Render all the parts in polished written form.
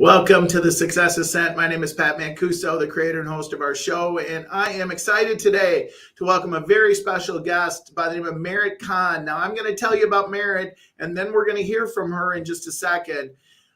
Welcome to the Success Ascent. My name is Pat Mancuso, the creator and host of our show, and I am excited today to welcome a very special guest by the name of Kahn. Now, I'm going to tell you about Merritt, and then we're going to hear from her in just a second.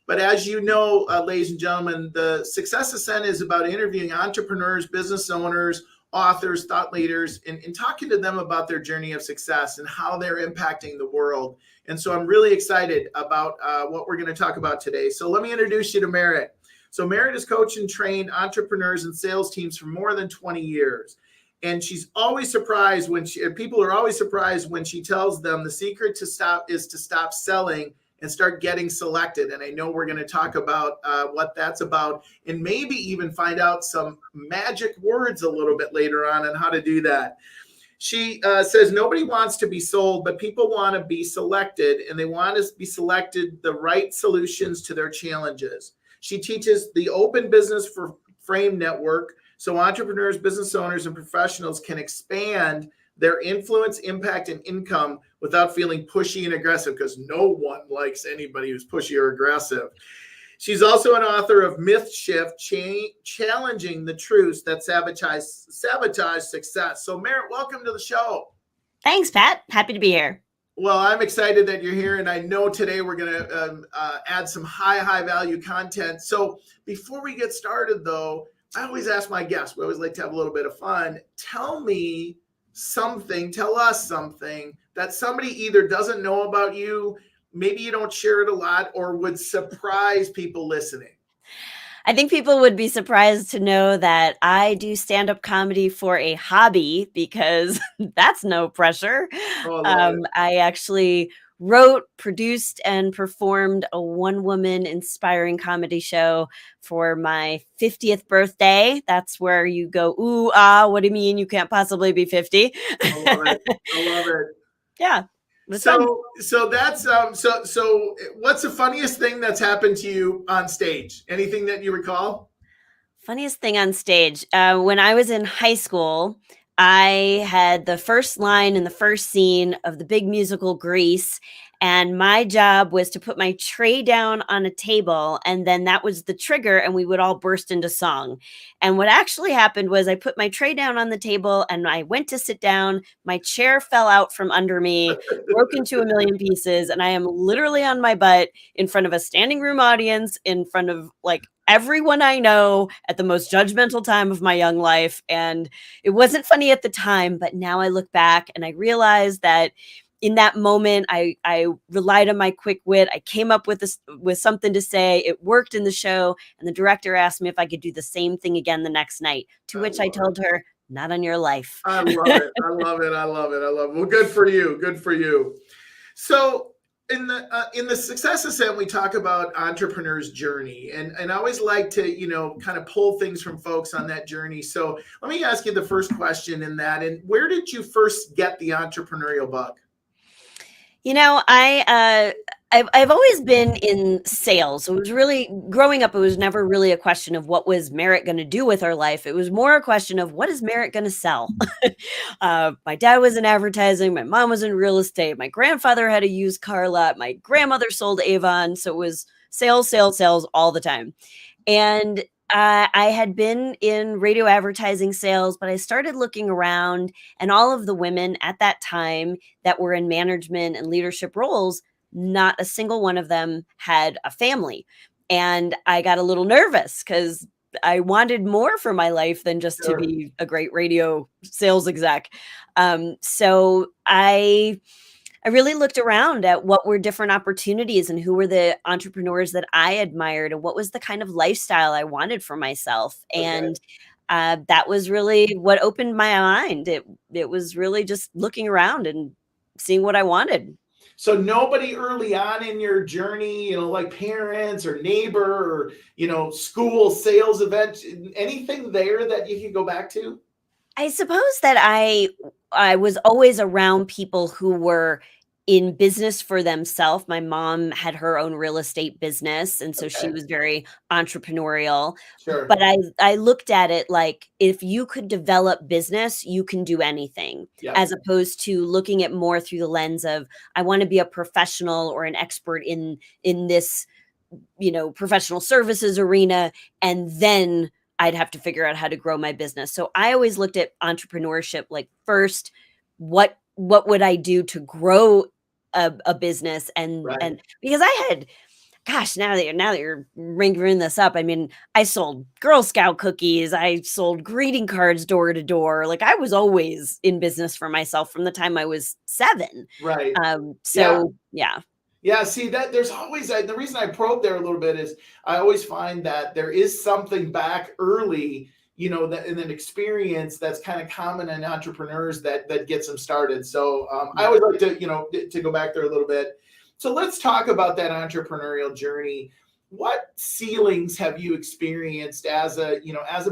But as you know, ladies and gentlemen, the Success Ascent is about interviewing entrepreneurs, business owners, authors, thought leaders, and talking to them about their journey of success and how they're impacting the world. And so I'm really excited about what we're going to talk about today. So let me introduce you to Merritt. So Merritt has coached and trained entrepreneurs and sales teams for more than 20 years. And she's always surprised when people are always surprised when she tells them the secret to stop selling and start getting selected. And I know we're going to talk about what that's about and maybe even find out some magic words a little bit later on how to do that. She says nobody wants to be sold, but people want to be selected, and they want to be selected the right solutions to their challenges. She teaches the Open Business for Frame Network so entrepreneurs, business owners, and professionals can expand their influence, impact, and income without feeling pushy and aggressive, because no one likes anybody who's pushy or aggressive. She's also an author of Myth Shift, Challenging the Truths That Sabotage Success. So, Merritt, welcome to the show. Thanks, Pat. Happy to be here. Well, I'm excited that you're here, and I know today we're going to add some high value content. So before we get started, though, I always ask my guests, we always like to have a little bit of fun. Tell us something that somebody either doesn't know about you, maybe you don't share it a lot, or would surprise people listening. I think people would be surprised to know that I do stand-up comedy for a hobby, because that's no pressure. I actually wrote, produced, and performed a one-woman inspiring comedy show for my 50th birthday. That's where you go, ooh, what do you mean you can't possibly be 50? I love it. Yeah. So that's so what's the funniest thing that's happened to you on stage? Anything that you recall? Funniest thing on stage. When I was in high school, I had the first line in the first scene of the big musical Grease, and my job was to put my tray down on a table, and then that was the trigger, and we would all burst into song. And what actually happened was I put my tray down on the table, and I went to sit down. My chair fell out from under me, broke into a million pieces, and I am literally on my butt in front of a standing room audience, in front of everyone I know at the most judgmental time of my young life. And it wasn't funny at the time, but now I look back and I realize that in that moment, I relied on my quick wit. I came up with something to say. It worked in the show. And the director asked me if I could do the same thing again the next night, to which I told her, not on your life. I love it. Well, good for you. Good for you. So in the Success Ascent, we talk about entrepreneurs' journey, and I always like to, kind of pull things from folks on that journey. So let me ask you the first question in that. And where did you first get the entrepreneurial bug? I've always been in sales. It was really, growing up, it was never really a question of what was Merritt going to do with her life. It was more a question of what is Merritt going to sell? My dad was in advertising. My mom was in real estate. My grandfather had a used car lot. My grandmother sold Avon. So it was sales all the time. And I had been in radio advertising sales, but I started looking around, and all of the women at that time that were in management and leadership roles, not a single one of them had a family. And I got a little nervous because I wanted more for my life than just to be a great radio sales exec. So I really looked around at what were different opportunities and who were the entrepreneurs that I admired and what was the kind of lifestyle I wanted for myself. Okay. And that was really what opened my mind. It was really just looking around and seeing what I wanted. So nobody early on in your journey, like parents or neighbor or, school sales event, anything there that you can go back to? I suppose that I was always around people who were in business for themselves. My mom had her own real estate business, and so she was very entrepreneurial. Sure. But I looked at it like, if you could develop business, you can do anything, as opposed to looking at more through the lens of, I want to be a professional or an expert in this professional services arena, and then I'd have to figure out how to grow my business. So I always looked at entrepreneurship like, first, what would I do to grow a business, and Right. because I had, gosh, now that you're bringing this up, I mean, I sold Girl Scout cookies, I sold greeting cards door to door. Like, I was always in business for myself from the time I was 7. Right. Yeah. So yeah. Yeah, see that there's always the reason I probe there a little bit is I always find that there is something back early, that in an experience that's kind of common in entrepreneurs that gets them started. So I Yeah. always like to to go back there a little bit. So let's talk about that entrepreneurial journey. What ceilings have you experienced as a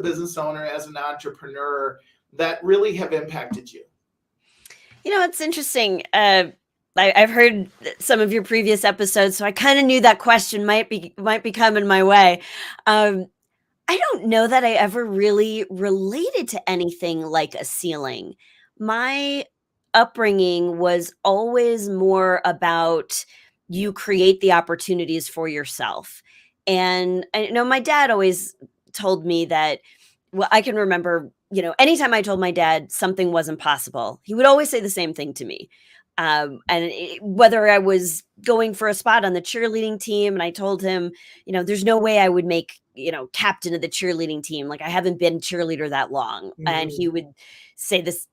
business owner, as an entrepreneur that really have impacted you? It's interesting. I've heard some of your previous episodes, so I kind of knew that question might be coming my way. Um, I don't know that I ever really related to anything like a ceiling. My upbringing was always more about, you create the opportunities for yourself. And I know my dad always told me that, well, I can remember, anytime I told my dad something wasn't possible, he would always say the same thing to me. Whether I was going for a spot on the cheerleading team, and I told him, there's no way I would make, captain of the cheerleading team. Like, I haven't been cheerleader that long. And Mhm.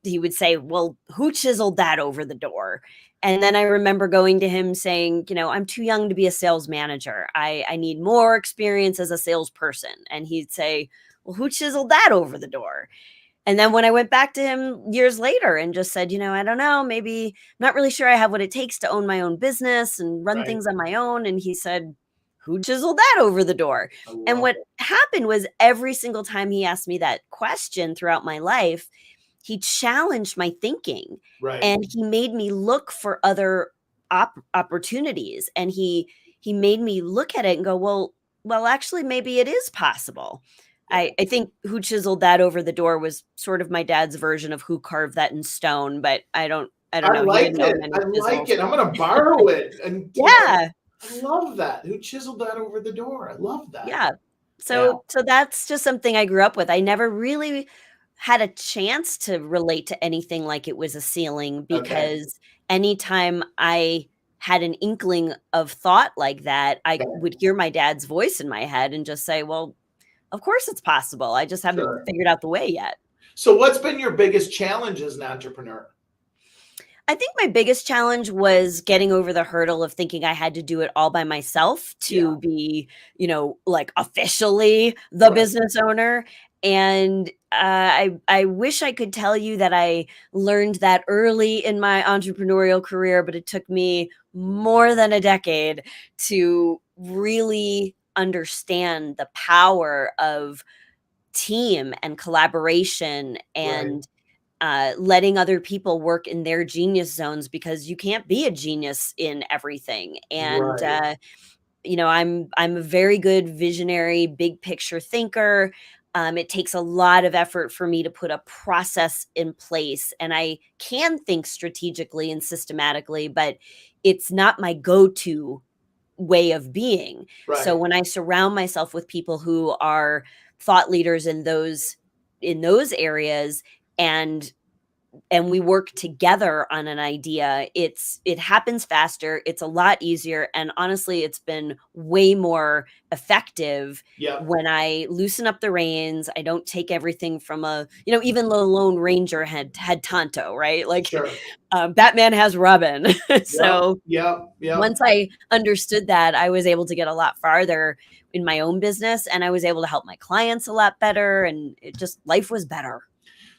he would say, well, who chiseled that over the door? And then I remember going to him saying, I'm too young to be a sales manager. I need more experience as a salesperson. And he'd say, well, who chiseled that over the door? And then when I went back to him years later and just said, I don't know, maybe I'm not really sure I have what it takes to own my own business and run Right. things on my own. And he said, who chiseled that over the door? I And love what it. happened was, every single time he asked me that question throughout my life, he challenged my thinking, Right. and he made me look for other opportunities. And he made me look at it and go, well, actually, maybe it is possible. Yeah. I think who chiseled that over the door was sort of my dad's version of who carved that in stone, but I don't I know. He like didn't own it. any I like chisels. it. I'm gonna borrow it. And Yeah. I love that. Who chiseled that over the door? I love that. Yeah. Yeah. So that's just something I grew up with. I never really had a chance to relate to anything like it was a ceiling, Okay. because anytime I had an inkling of thought like that, I Okay. would hear my dad's voice in my head and just say, well, of course it's possible. I just haven't Sure. figured out the way yet. So what's been your biggest challenge as an entrepreneur? I think my biggest challenge was getting over the hurdle of thinking I had to do it all by myself Yeah. to be, like, officially the Right. business owner. And I wish I could tell you that I learned that early in my entrepreneurial career, but it took me more than a decade to really understand the power of team and collaboration, Right. and letting other people work in their genius zones, because you can't be a genius in everything. And Right. I'm a very good visionary, big picture thinker. It takes a lot of effort for me to put a process in place, and I can think strategically and systematically, but it's not my go-to way of being. So Right. when I surround myself with people who are thought leaders in those areas, and we work together on an idea, it happens faster, it's a lot easier, and honestly, it's been way more effective Yep. when I loosen up the reins. I don't take everything from even the Lone Ranger had Tonto, right? Like, Sure. Batman has Robin. Yep. So Yep. Yep. once I understood that, I was able to get a lot farther in my own business, and I was able to help my clients a lot better, and life was better.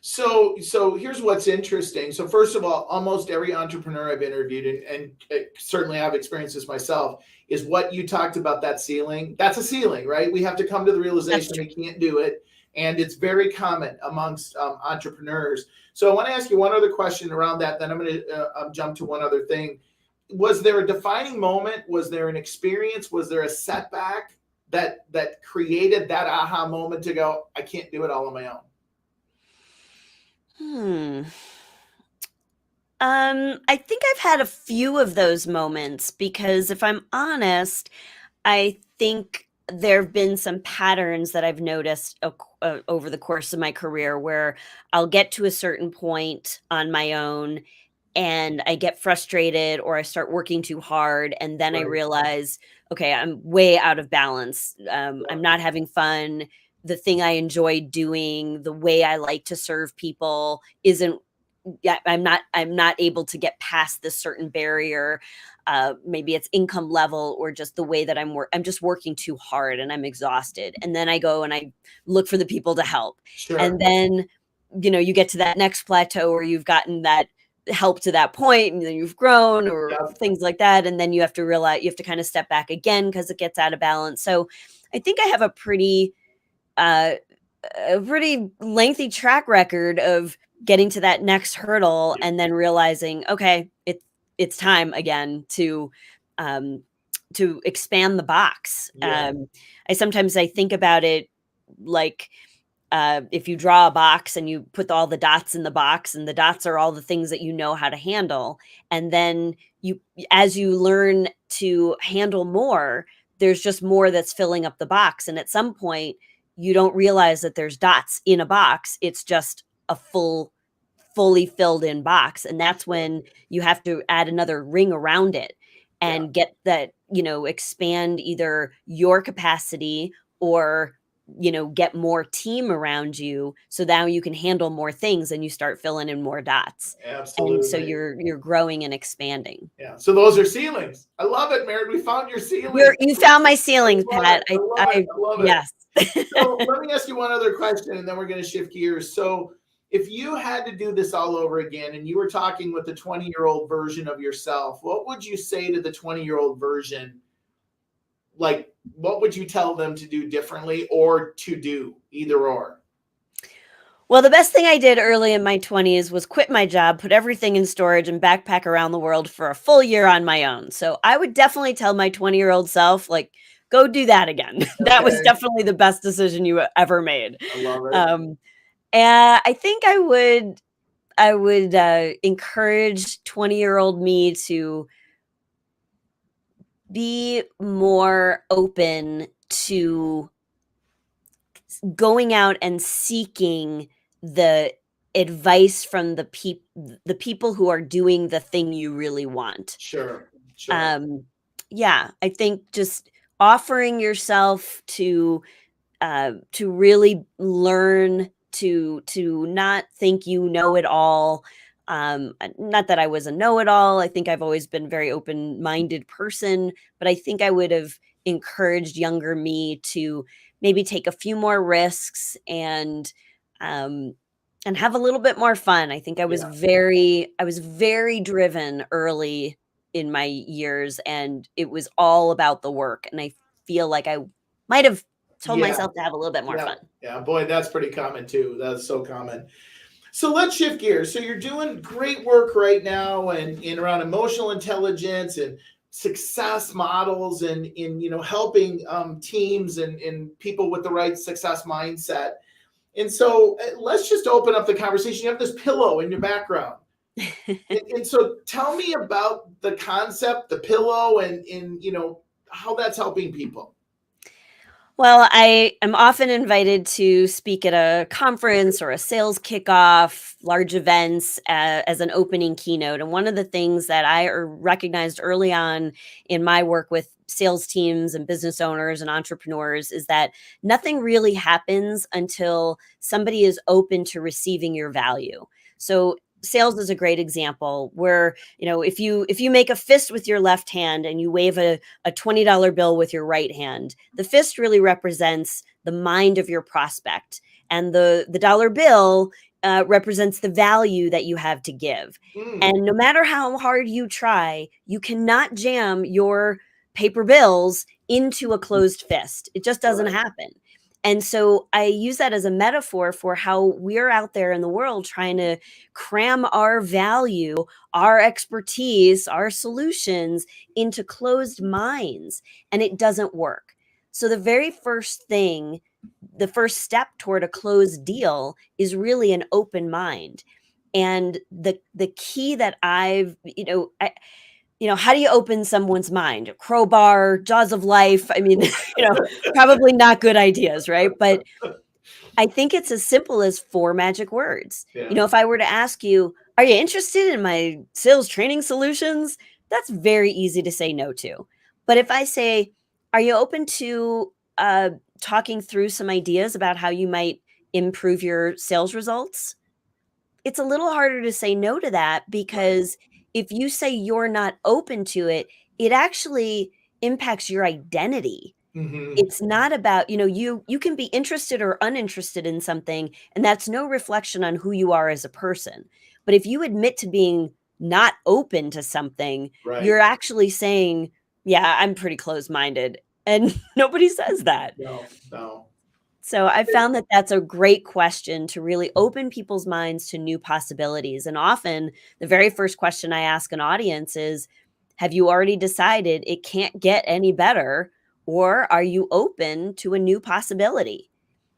So here's what's interesting. So first of all, almost every entrepreneur I've interviewed, and certainly I've experienced this myself, is what you talked about, that ceiling. That's a ceiling, right? We have to come to the That's realization true. we can't do it, and it's very common amongst entrepreneurs. So I want to ask you one other question around that. Then I'm going to jump to one other thing. Was there a defining moment? Was there an experience? Was there a setback that created that aha moment to go, I can't do it all on my own? Hmm. I think I've had a few of those moments, because if I'm honest, I think there have been some patterns that I've noticed over the course of my career where I'll get to a certain point on my own and I get frustrated or I start working too hard. And then I Right. realize, okay, I'm way out of balance. I'm not having fun. The thing I enjoy doing, the way I like to serve people isn't, yeah, I'm not able to get past this certain barrier. Maybe it's income level or just the way that I'm just working too hard and I'm exhausted. And then I go and I look for the people to help. Sure. And then, you get to that next plateau where you've gotten that help to that point and then you've grown or Yep. things like that. And then you have to realize you have to kind of step back again because it gets out of balance. So I think I have uh, a pretty lengthy track record of getting to that next hurdle and then realizing, okay, it's time again um, to expand the box. Yeah. I think about it like if you draw a box and you put all the dots in the box and the dots are all the things that you know how to handle, and then as you learn to handle more, there's just more that's filling up the box, and at some point you don't realize that there's dots in a box. It's just a fully filled in box, and that's when you have to add another ring around it Yeah. and get that, expand either your capacity or get more team around you so now you can handle more things and you start filling in more dots, and so Absolutely. you're growing and expanding. Yeah. So those are ceilings. I love it, Merritt. We found your ceiling. You found my I ceilings, love it. Pat. I love it. I love it. Yes. So let me ask you one other question, and then we're going to shift gears. So, if you had to do this all over again, and you were talking with the 20-year-old version of yourself, what would you say to the 20-year-old version? Like, what would you tell them to do differently, or to do either or? Well, the best thing I did early in my 20s was quit my job, put everything in storage, and backpack around the world for a full year on my own. So I would definitely tell my 20-year-old self, like, go do that again. That was Okay. definitely the best decision you ever made. I love it. And I think I would encourage 20-year-old me to be more open to going out and seeking the advice from the people who are doing the thing you really want. Sure. Sure. Um, yeah, I think just offering yourself to really learn to not think you know it all. Not that I was a know it all. I think I've always been a very open minded person, but I think I would have encouraged younger me to maybe take a few more risks um, and have a little bit more fun. I think Yeah. I was very driven early in my years, and it was all about the work. And I feel like I might have told Yeah. myself to have a little bit more Yeah. fun. Yeah. Boy, that's pretty common too. That's so common. So let's shift gears. So you're doing great work right now and in around emotional intelligence and success models and in helping teams and people with the right success mindset. And so let's just open up the conversation. You have this pillow in your background. And so tell me about the concept, the pillow, and how that's helping people. Well, I am often invited to speak at a conference or a sales kickoff, large events as an opening keynote. And one of the things that I recognized early on in my work with sales teams and business owners and entrepreneurs is that nothing really happens until somebody is open to receiving your value. So sales is a great example where, if you make a fist with your left hand and you wave a $20 bill with your right hand, the fist really represents the mind of your prospect, and the dollar bill represents the value that you have to give. Mm, And no matter how hard you try, you cannot jam your paper bills into a closed fist. It just doesn't right. happen. And so I use that as a metaphor for how we're out there in the world trying to cram our value, our expertise, our solutions into closed minds, and it doesn't work. So the first step toward a closed deal is really an open mind. And the key that how do you open someone's mind? Crowbar, jaws of life. I mean, probably not good ideas, right? But I think it's as simple as 4 magic words. Yeah. If I were to ask you, "Are you interested in my sales training solutions?" That's very easy to say no to. But if I say, "Are you open to, talking through some ideas about how you might improve your sales results?" It's a little harder to say no to that Right. because if you say you're not open to it, it actually impacts your identity. Hmm. It's not about, you can be interested or uninterested in something, and that's no reflection on who you are as a person. But if you admit to being not open to something, Right. you're actually saying, "Yeah, I'm pretty closed-minded." And nobody says that. No, no. So I found that that's a great question to really open people's minds to new possibilities. And often the very first question I ask an audience is, have you already decided it can't get any better? Or are you open to a new possibility?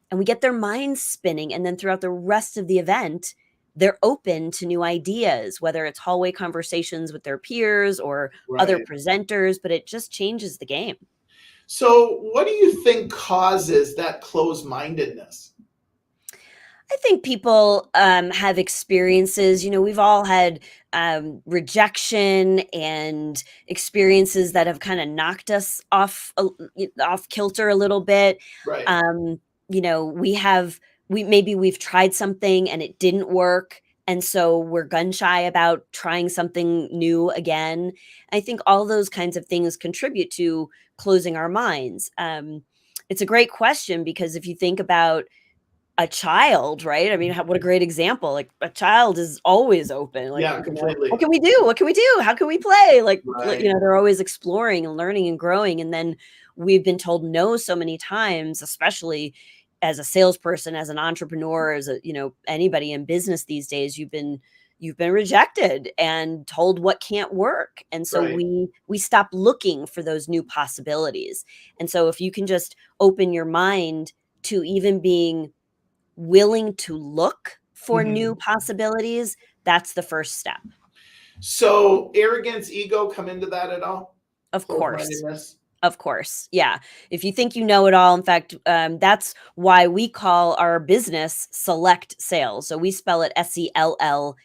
And we get their minds spinning. And then throughout the rest of the event, they're open to new ideas, whether it's hallway conversations with their peers or other Right. presenters, but it just changes the game. So, what do you think causes that closed mindedness? I think people have experiences. We've all had rejection and experiences that have kind of knocked us off kilter a little bit. Right. Um, we've tried something and it didn't work, and so we're gun shy about trying something new again. I think all those kinds of things contribute to closing our minds. It's a great question because if you think about a child, right? I mean, what a great example. Like, a child is always open, like, Yeah, "What completely. can we do? What can we do? How can we play?" Right. They're always exploring and learning and growing, and then we've been told no so many times, especially as a salesperson, as an entrepreneur, as anybody in business these days, you've been rejected and told what can't work, and so Right. we stop looking for those new possibilities, and so if you can just open your mind to even being willing to look for new Mhm. possibilities, that's the first step. So, arrogance, ego come into that at all? Of Closed course. mindedness? Of course. Yeah. If you think you know it all, in fact, that's why we call our business Select Sales. So we spell it SELLect.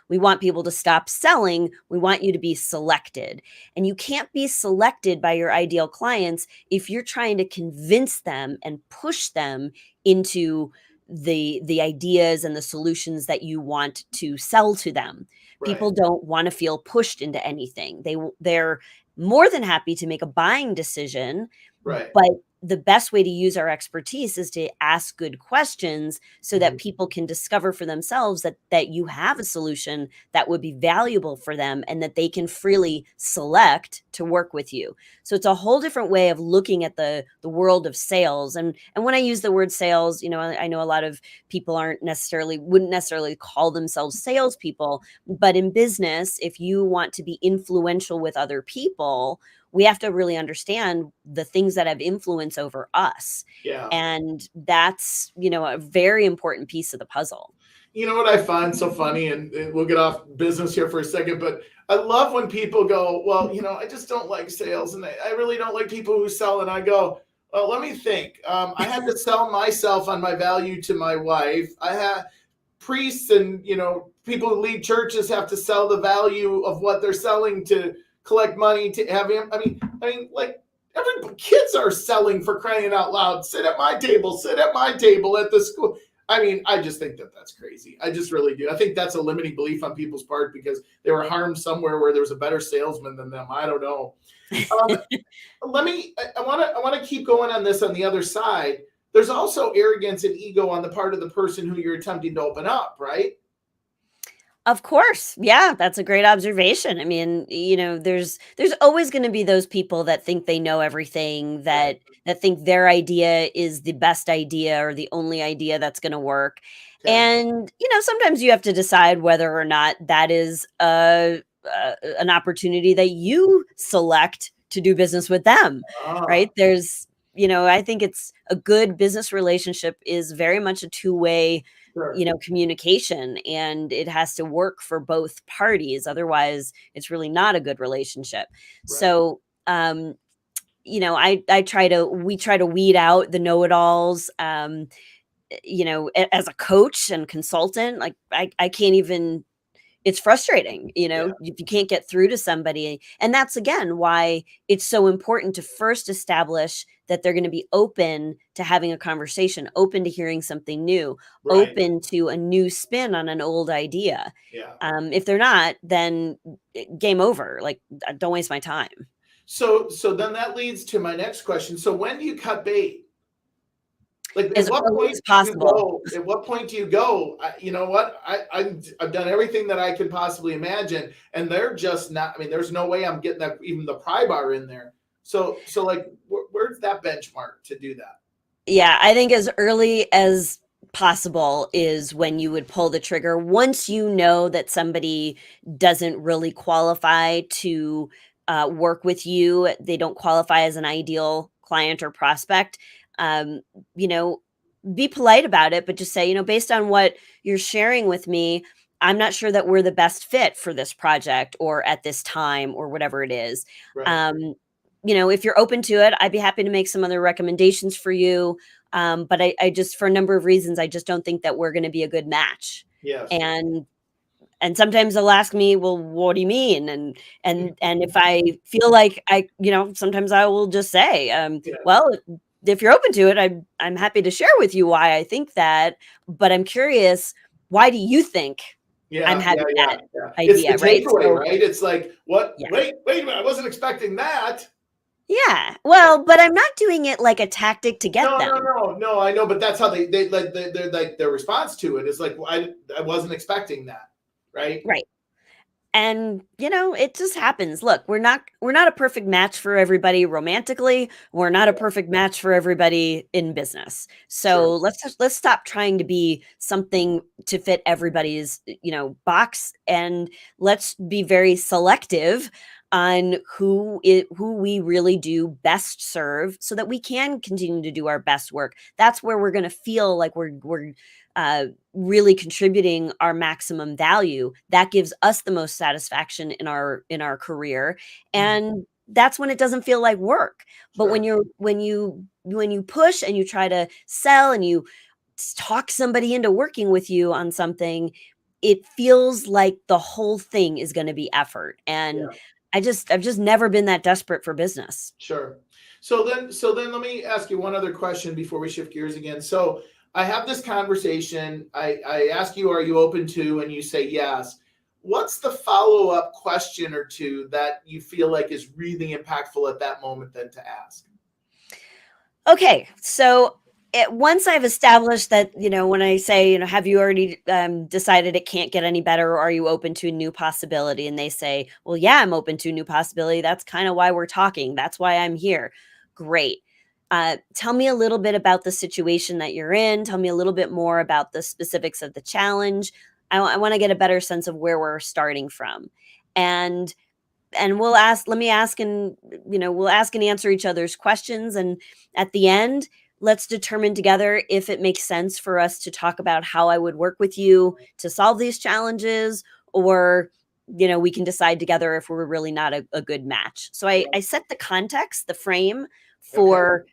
We want people to stop selling. We want you to be selected. And you can't be selected by your ideal clients if you're trying to convince them and push them into the ideas and the solutions that you want to sell to them. Right. People don't want to feel pushed into anything. They're more than happy to make a buying decision, Right. but the best way to use our expertise is to ask good questions so that Mhm. people can discover for themselves that you have a solution that would be valuable for them and that they can freely select to work with you. So it's a whole different way of looking at the world of sales. And when I use the word sales, I know a lot of people wouldn't necessarily call themselves salespeople, but in business, if you want to be influential with other people, we have to really understand the things that have influence over us. Yeah. And that's, a very important piece of the puzzle. You know what I find so funny, and we'll get off business here for a second, but I love when people go, well, I just don't like sales, and I really don't like people who sell. And I go, well, let me think. I had to sell myself on my value to my wife. I had priests and people who lead churches have to sell the value of what they're selling to collect money to have him. I mean, like every kids are selling, for crying out loud. Sit at my table. Sit at my table at the school. I mean, I just think that that's crazy. I just really do. I think that's a limiting belief on people's part because they were harmed somewhere where there was a better salesman than them. I don't know. Um, let me. I want to keep going on this on the other side. There's also arrogance and ego on the part of the person who you're attempting to open up, right? Of course. Yeah, that's a great observation. I mean, there's always going to be those people that think they know everything, Right. that think their idea is the best idea or the only idea that's going to work. Okay. And, sometimes you have to decide whether or not that is an opportunity that you select to do business with them, Ah, right? I think it's a good business relationship is very much a two-way Sure. communication, and it has to work for both parties. Otherwise, it's really not a good relationship. Right. So, we try to weed out the know-it-alls. As a coach and consultant, like I can't even, it's frustrating, Yeah. if you can't get through to somebody. And that's again why it's so important to first establish that they're going to be open to having a conversation, open to hearing something new, Right. open to a new spin on an old idea. Yeah. If they're not, then game over. Like, don't waste my time. So then that leads to my next question. So when do you cut bait? Like, at As what early point as do you possible. go? At what point do you go? You know what? I've done everything that I could possibly imagine, and they're just not. I mean, there's no way I'm getting that even the pry bar in there. So like, where's that benchmark to do that? Yeah, I think as early as possible is when you would pull the trigger. Once you know that somebody doesn't really qualify to work with you, they don't qualify as an ideal client or prospect. Um, you know, be polite about it, but just say, based on what you're sharing with me, I'm not sure that we're the best fit for this project or at this time or whatever it is. Right. Um, if you're open to it, I'd be happy to make some other recommendations for you. But I just, for a number of reasons, I just don't think that we're going to be a good match. Yes. And sometimes they'll ask me, well, what do you mean? And if I feel like sometimes I will just say, Yeah. well, if you're open to it, I'm happy to share with you why I think that, but I'm curious, why do you think I'm Yeah. Yeah. having Yeah. that Yeah. It's the idea, right? takeaway, So right? It's like, what? yeah. Wait a minute. I wasn't expecting that. Yeah. Well, but I'm not doing it like a tactic to get No, no, them. no, no. I know, but that's how they like they're like their response to it is like, well, I wasn't expecting that, right? Right. And it just happens. Look, we're not a perfect match for everybody romantically. We're not a perfect match for everybody in business. Sure. So let's stop trying to be something to fit everybody's box, and let's be very selective on who we really do best serve, so that we can continue to do our best work. That's where we're going to feel like we're really contributing our maximum value. That gives us the most satisfaction in our career, Mhm. and that's when it doesn't feel like work. But Sure. when you push and you try to sell and you talk somebody into working with you on something, it feels like the whole thing is going to be effort. And Yeah. I've just never been that desperate for business. Sure. So then let me ask you one other question before we shift gears again. So I have this conversation. I ask you, are you open to, and you say yes. What's the follow-up question or two that you feel like is really impactful at that moment then to ask? Okay, so once I've established that, when I say, have you already decided it can't get any better, or are you open to a new possibility? And they say, well, yeah, I'm open to a new possibility. That's kind of why we're talking. That's why I'm here. Great. Tell me a little bit about the situation that you're in. Tell me a little bit more about the specifics of the challenge. I want to get a better sense of where we're starting from. And let me ask, and we'll ask and answer each other's questions, and at the end, let's determine together if it makes sense for us to talk about how I would work with you to solve these challenges, or we can decide together if we're really not a good match. So I set the context, the frame Okay. for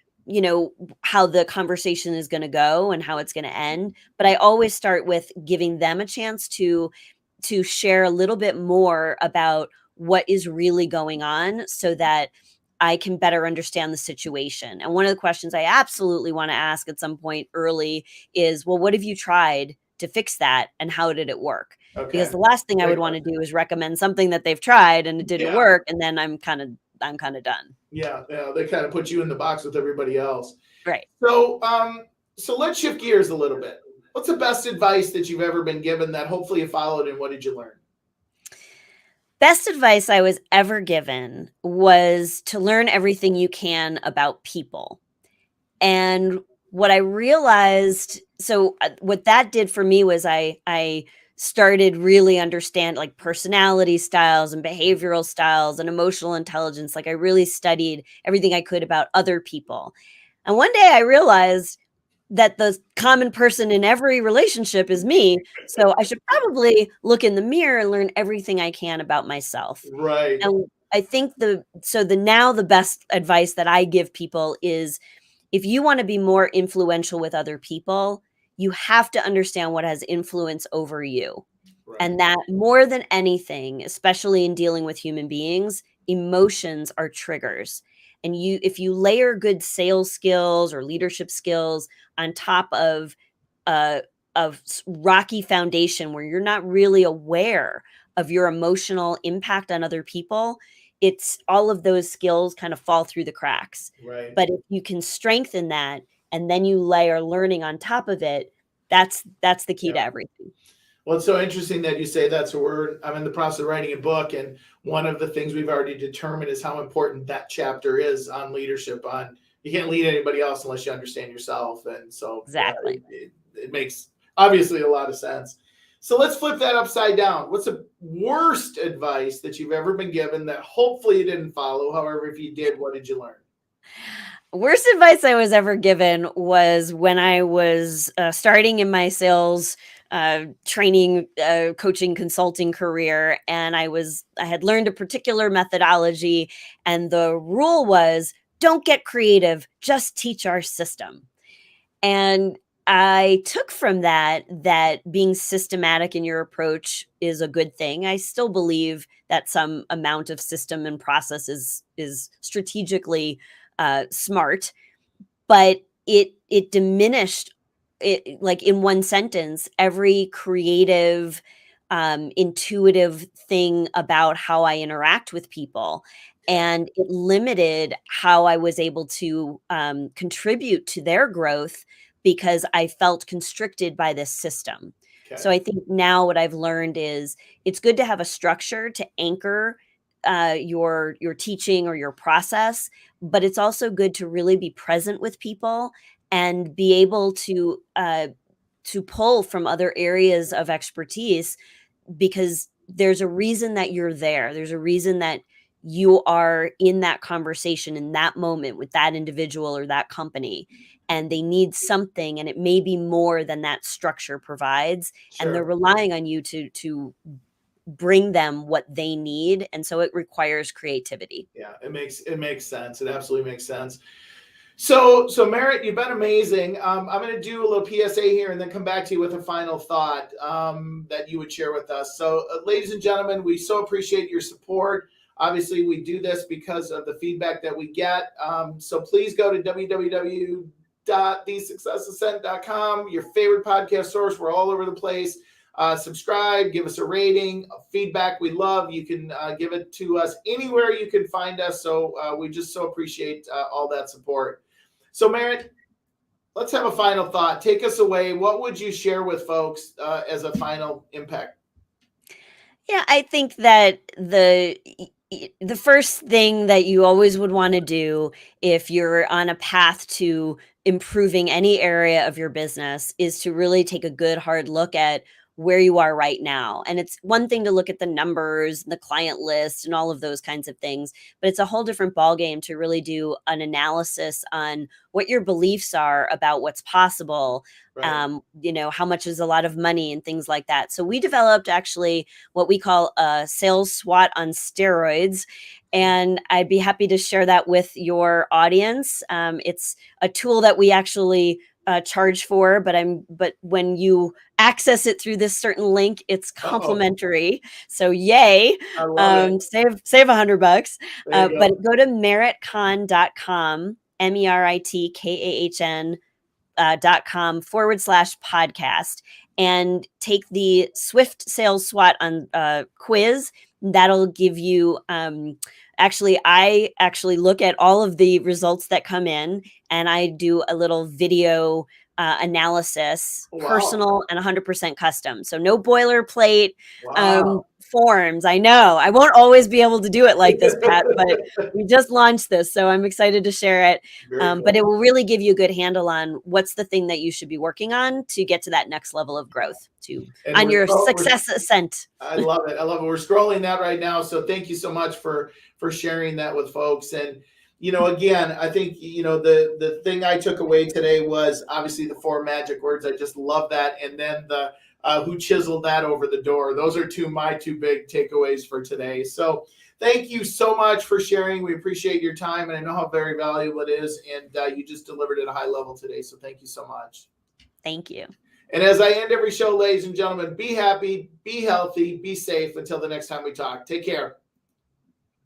how the conversation is going to go and how it's going to end, but I always start with giving them a chance to share a little bit more about what is really going on, so that I can better understand the situation. And one of the questions I absolutely want to ask at some point early is, well, what have you tried to fix that, and how did it work? Because Okay. the last thing I Great would want to question. do is recommend something that they've tried and it didn't Yeah. work, and then I'm kind of done. Yeah. Yeah. They kind of put you in the box with everybody else. Right. So let's shift gears a little bit. What's the best advice that you've ever been given that hopefully you followed, and what did you learn? Best advice I was ever given was to learn everything you can about people. And what I realized, what that did for me was I started really understand, like, personality styles and behavioral styles and emotional intelligence. Like, I really studied everything I could about other people. And one day I realized that the common person in every relationship is me. So I should probably look in the mirror and learn everything I can about myself. Right. And I think the best advice that I give people is if you want to be more influential with other people, you have to understand what has influence over you. Right. And that more than anything, especially in dealing with human beings, emotions are triggers. And if you layer good sales skills or leadership skills on top uh, of rocky foundation where you're not really aware of your emotional impact on other people, it's all of those skills kind of fall through the cracks. Right. But if you can strengthen that and then you layer learning on top of it, that's the key to Yeah. everything. Well, it's so interesting that you say that. So I'm in the process of writing a book, and one of the things we've already determined is how important that chapter is on leadership. On you can't lead anybody else unless you understand yourself, and so yeah, Exactly. it makes obviously a lot of sense. So let's flip that upside down. What's the worst advice that you've ever been given that hopefully you didn't follow? However, if you did, what did you learn? Worst advice I was ever given was when I was starting in my sales training, coaching, consulting career, and I had learned a particular methodology, and the rule was don't get creative, just teach our system. And I took from that being systematic in your approach is a good thing. I still believe that some amount of system and process is strategically smart, but it diminished it, like in one sentence, every creative intuitive thing about how I interact with people, Okay. and it limited how I was able to contribute to their growth because I felt constricted by this system. So Okay. I think now what I've learned is it's good to have a structure to anchor your teaching or your process, but it's also good to really be present with people and be able to pull from other areas of expertise, because there's a reason that you're there. There's a reason that you are in that conversation in that moment with that individual or that company, and they need something, and it may be more than that structure provides, and they're Sure. relying on you to bring them what they need, and so it requires creativity. Yeah, it makes sense. It absolutely makes sense. So Merritt, you've been amazing. I'm going to do a little PSA here and then come back to you with a final thought that you would share with us. So, ladies and gentlemen, we so appreciate your support. Obviously, we do this because of the feedback that we get. So please go to www.thesuccessascent.com, your favorite podcast source. We're all over the place. Subscribe, give us a rating, feedback we love. You can give it to us anywhere you can find us. So we just so appreciate all that support. So Merritt, let's have a final thought. Take us away. What would you share with folks as a final impact? Yeah, I think that the first thing that you always would want to do if you're on a path to improving any area of your business is to really take a good hard look at where you are right now. And it's one thing to look at the numbers, the client list, and all of those kinds of things, but it's a whole different ballgame to really do an analysis on what your beliefs are about what's possible. Right. How much is a lot of money and things like that. So we developed actually what we call a sales SWOT on steroids. And I'd be happy to share that with your audience. It's a tool that we actually charge for, but when you access it through this certain link, it's Uh-oh. complimentary. So yay, I love it. save $100. There you But go. go to meritkahn.com, MERITKAHN .com/podcast, and take the Swift Sales SWOT on quiz. That'll give you I actually look at all of the results that come in, and I do a little video analysis, Wow. personal and 100% custom. So no boilerplate Wow. forms. I know I won't always be able to do it like this, Pat, but we just launched this, so I'm excited to share it. Very But it cool. will really give you a good handle on what's the thing that you should be working on to get to that next level of growth And on your success ascent. I love it. I love it. We're scrolling that right now. So thank you so much for sharing that with folks. And again, I think, the thing I took away today was obviously the 4 magic words. I just love that. And then the who chiseled that over the door. Those are my two big takeaways for today. So thank you so much for sharing. We appreciate your time, and I know how very valuable it is. And you just delivered at a high level today. So thank you so much. Thank you. And as I end every show, ladies and gentlemen, be happy, be healthy, be safe until the next time we talk. Take care.